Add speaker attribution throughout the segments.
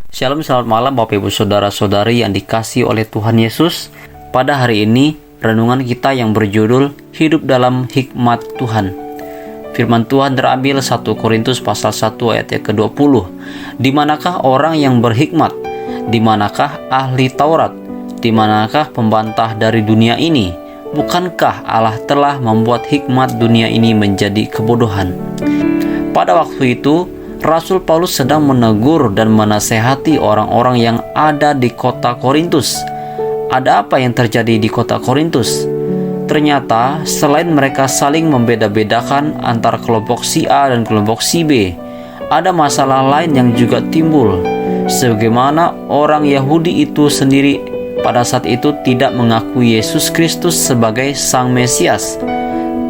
Speaker 1: Shalom, selamat malam Bapak Ibu Saudara-saudari yang dikasihi oleh Tuhan Yesus. Pada hari ini, renungan kita yang berjudul Hidup dalam Hikmat Tuhan. Firman Tuhan terambil 1 Korintus pasal 1 ayat yang ke-20. Di manakah orang yang berhikmat? Di manakah ahli Taurat? Di manakah pembantah dari dunia ini? Bukankah Allah telah membuat hikmat dunia ini menjadi kebodohan? Pada waktu itu, Rasul Paulus sedang menegur dan menasehati orang-orang yang ada di kota Korintus. Ada apa yang terjadi di kota Korintus? Ternyata selain mereka saling membeda-bedakan antara kelompok si A dan kelompok si B, ada masalah lain yang juga timbul. Sebagaimana orang Yahudi itu sendiri pada saat itu tidak mengakui Yesus Kristus sebagai Sang Mesias.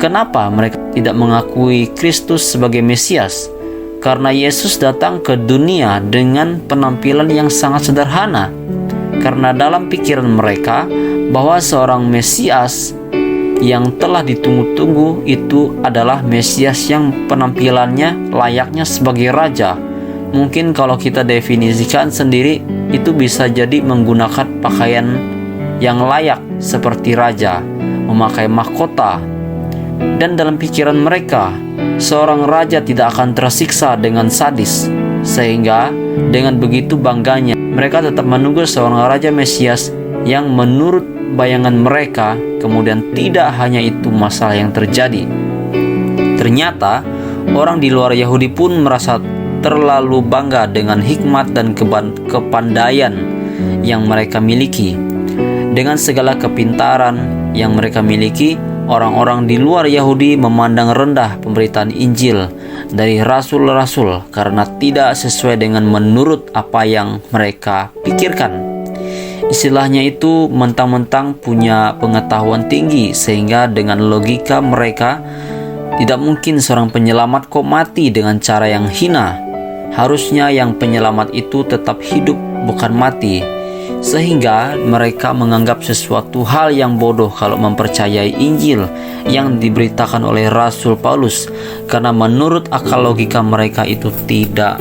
Speaker 1: Kenapa mereka tidak mengakui Kristus sebagai Mesias? Karena Yesus datang ke dunia dengan penampilan yang sangat sederhana. Karena dalam pikiran mereka bahwa seorang Mesias yang telah ditunggu-tunggu itu adalah Mesias yang penampilannya layaknya sebagai raja. Mungkin kalau kita definisikan sendiri, itu bisa jadi menggunakan pakaian yang layak seperti raja, memakai mahkota. Dan dalam pikiran mereka, seorang raja tidak akan tersiksa dengan sadis. Sehingga dengan begitu bangganya, mereka tetap menunggu seorang raja Mesias yang menurut bayangan mereka, kemudian tidak hanya itu masalah yang terjadi. Ternyata orang di luar Yahudi pun merasa terlalu bangga dengan hikmat dan kepandaian yang mereka miliki. Dengan segala kepintaran yang mereka miliki, orang-orang di luar Yahudi memandang rendah pemberitaan Injil dari rasul-rasul karena tidak sesuai dengan menurut apa yang mereka pikirkan. Istilahnya itu mentang-mentang punya pengetahuan tinggi, sehingga dengan logika mereka tidak mungkin seorang penyelamat kok mati dengan cara yang hina. Harusnya yang penyelamat itu tetap hidup, bukan mati. Sehingga mereka menganggap sesuatu hal yang bodoh kalau mempercayai Injil yang diberitakan oleh Rasul Paulus, karena menurut akal logika mereka itu tidak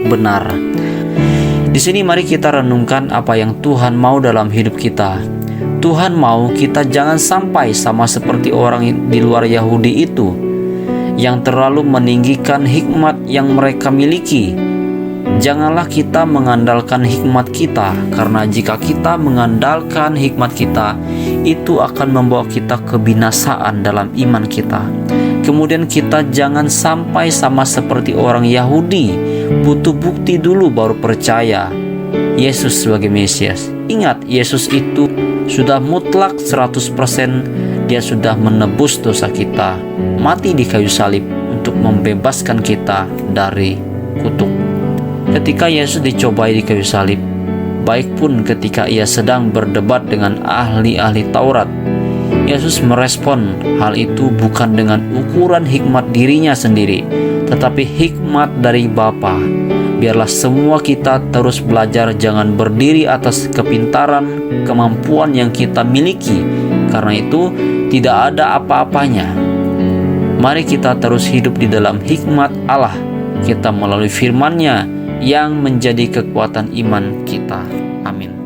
Speaker 1: benar. Di sini mari kita renungkan apa yang Tuhan mau dalam hidup kita. Tuhan mau kita jangan sampai sama seperti orang di luar Yahudi itu yang terlalu meninggikan hikmat yang mereka miliki. Janganlah kita mengandalkan hikmat kita, karena jika kita mengandalkan hikmat kita, itu akan membawa kita kebinasaan dalam iman kita. Kemudian kita jangan sampai sama seperti orang Yahudi, butuh bukti dulu baru percaya Yesus sebagai Mesias. Ingat, Yesus itu sudah mutlak 100%, dia sudah menebus dosa kita, mati di kayu salib untuk membebaskan kita dari kutuk. Ketika Yesus dicobai di kayu salib, baik pun ketika ia sedang berdebat dengan ahli-ahli Taurat, Yesus merespon hal itu bukan dengan ukuran hikmat dirinya sendiri, tetapi hikmat dari Bapa. Biarlah semua kita terus belajar, jangan berdiri atas kepintaran, kemampuan yang kita miliki, karena itu tidak ada apa-apanya. Mari kita terus hidup di dalam hikmat Allah, kita melalui firman-Nya yang menjadi kekuatan iman kita. Amin.